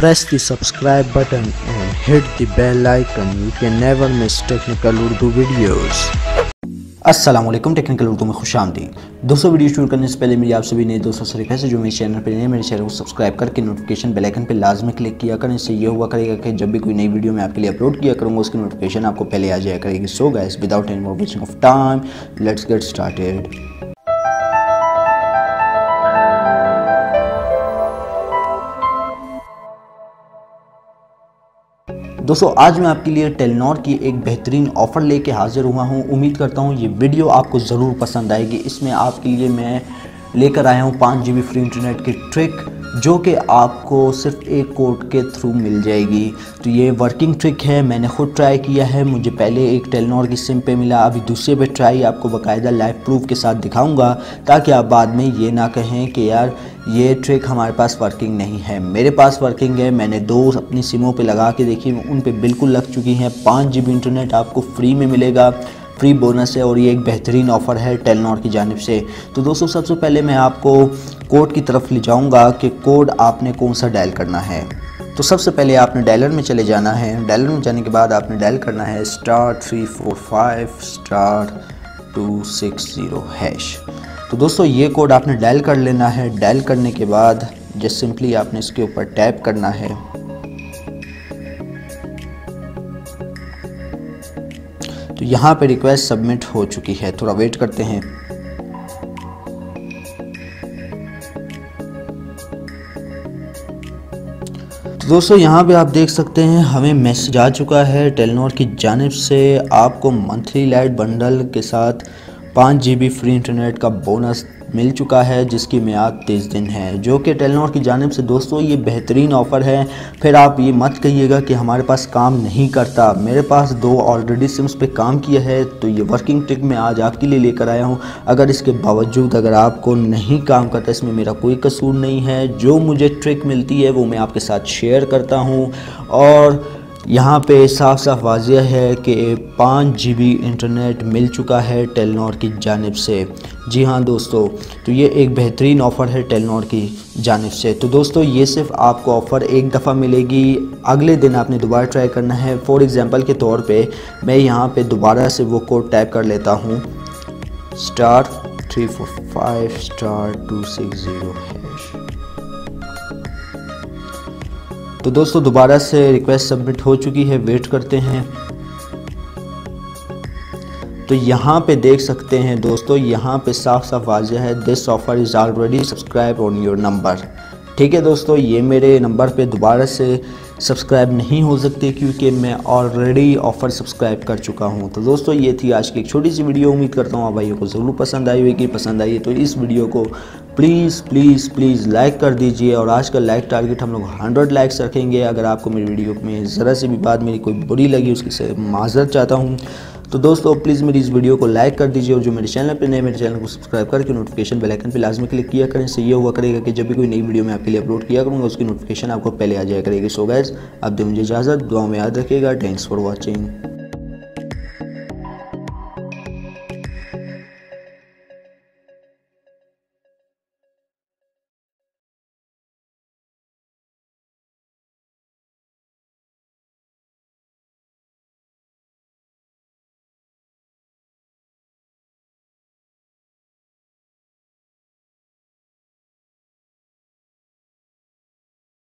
Press the subscribe button and hit the bell icon. You can never miss technical Urdu videos. अस्सलाम वालेकुम, technical Urdu में खुशामदीद। दोस्तों, video शुरू करने से पहले मेरी आप सभी नए दोस्तों से रिक्वेस्ट है जो मेरे चैनल पर नए मेरे चैनल को सब्सक्राइब करके नोटिफिकेशन बेल आइकन पर लाजमी क्लिक किया करें। इससे ये हुआ करेगा कि जब भी कोई नई वीडियो मैं आपके लिए अपलोड किया करूँगा उसकी नोटिफिकेशन आपको पहले आ जाया करेगी। So guys, without any more wasting of time, let's get started. दोस्तों, आज मैं आपके लिए टेलीनॉर की एक बेहतरीन ऑफ़र लेके हाज़िर हुआ हूँ। उम्मीद करता हूँ ये वीडियो आपको ज़रूर पसंद आएगी। इसमें आपके लिए मैं लेकर आया हूँ 5 GB फ्री इंटरनेट की ट्रिक, जो कि आपको सिर्फ एक कोड के थ्रू मिल जाएगी। तो ये वर्किंग ट्रिक है, मैंने ख़ुद ट्राई किया है। मुझे पहले एक टेलीनॉर की सिम पे मिला, अभी दूसरे पे ट्राई आपको बाकायदा लाइव प्रूफ के साथ दिखाऊंगा, ताकि आप बाद में ये ना कहें कि यार ये ट्रिक हमारे पास वर्किंग नहीं है। मेरे पास वर्किंग है, मैंने 2 अपनी सिमों पे लगा के देखी, उन पे बिल्कुल लग चुकी हैं। 5 GB इंटरनेट आपको फ्री में मिलेगा, फ्री बोनस है, और ये एक बेहतरीन ऑफ़र है टेलीनॉर की जानिब से। तो दोस्तों, सबसे पहले मैं आपको कोड की तरफ ले जाऊंगा कि कोड आपने कौन सा डायल करना है। तो सबसे पहले आपने डायलर में चले जाना है। डायलर में जाने के बाद आपने डायल करना है *345*260#। तो दोस्तों, ये कोड आपने डायल कर लेना है। डायल करने के बाद जस्ट सिंपली आपने इसके ऊपर टैप करना है। तो यहाँ पे रिक्वेस्ट सबमिट हो चुकी है, थोड़ा वेट करते हैं। तो दोस्तों, यहाँ पे आप देख सकते हैं हमें मैसेज आ चुका है टेलीनॉर की जानिब से। आपको मंथली लाइट बंडल के साथ 5 GB फ्री इंटरनेट का बोनस मिल चुका है, जिसकी मियाद 30 दिन है, जो कि टेलीनॉर की जानिब से। दोस्तों, ये बेहतरीन ऑफ़र है। फिर आप ये मत कहिएगा कि हमारे पास काम नहीं करता। मेरे पास 2 ऑलरेडी सिम्स पे काम किया है, तो ये वर्किंग ट्रिक मैं आज आपके लिए लेकर आया हूँ। अगर इसके बावजूद अगर आपको नहीं काम करता, इसमें मेरा कोई कसूर नहीं है। जो मुझे ट्रिक मिलती है वो मैं आपके साथ शेयर करता हूँ, और यहाँ पे साफ साफ वाज़ेह है कि 5 GB इंटरनेट मिल चुका है टेलीनॉर की जानिब से। जी हाँ दोस्तों, तो ये एक बेहतरीन ऑफ़र है टेलीनॉर की जानिब से। तो दोस्तों, ये सिर्फ आपको ऑफ़र एक दफ़ा मिलेगी, अगले दिन आपने दोबारा ट्राई करना है। फॉर एग्ज़ाम्पल के तौर पे मैं यहाँ पे दोबारा से वो कोड टाइप कर लेता हूँ, *345*260#। तो दोस्तों, दोबारा से रिक्वेस्ट सबमिट हो चुकी है, वेट करते हैं। तो यहाँ पे देख सकते हैं दोस्तों, यहाँ पे साफ साफ वाज़ेह है, this offer is already subscribe on your number. ठीक है दोस्तों, ये मेरे नंबर पे दोबारा से सब्सक्राइब नहीं हो सकते, क्योंकि मैं ऑलरेडी ऑफ़र सब्सक्राइब कर चुका हूँ। तो दोस्तों, ये थी आज की एक छोटी सी वीडियो। उम्मीद करता हूँ आप भाइयों को ज़रूर पसंद आई होगी। पसंद आई है तो इस वीडियो को प्लीज़ प्लीज़ प्लीज़ लाइक कर दीजिए, और आज का लाइक टारगेट हम लोग 100 लाइक्स रखेंगे। अगर आपको मेरी वीडियो में ज़रा सी भी बात मेरी कोई बुरी लगी, उसकी से माज़रत चाहता हूँ। तो दोस्तों, प्लीज़ मेरी इस वीडियो को लाइक कर दीजिए, और जो मेरे चैनल पे नए मेरे चैनल को सब्सक्राइब करके नोटिफिकेशन बेल आइकन पे लाजमी क्लिक किया करें। इससे ये हुआ करेगा कि जब भी कोई नई वीडियो मैं आपके लिए अपलोड किया करूँगा उसकी नोटिफिकेशन आपको पहले आ जाया करेगी। सो गाइस, अब दे मुझे इजाज़त, दुआ में याद रखिएगा। Thanks for watching.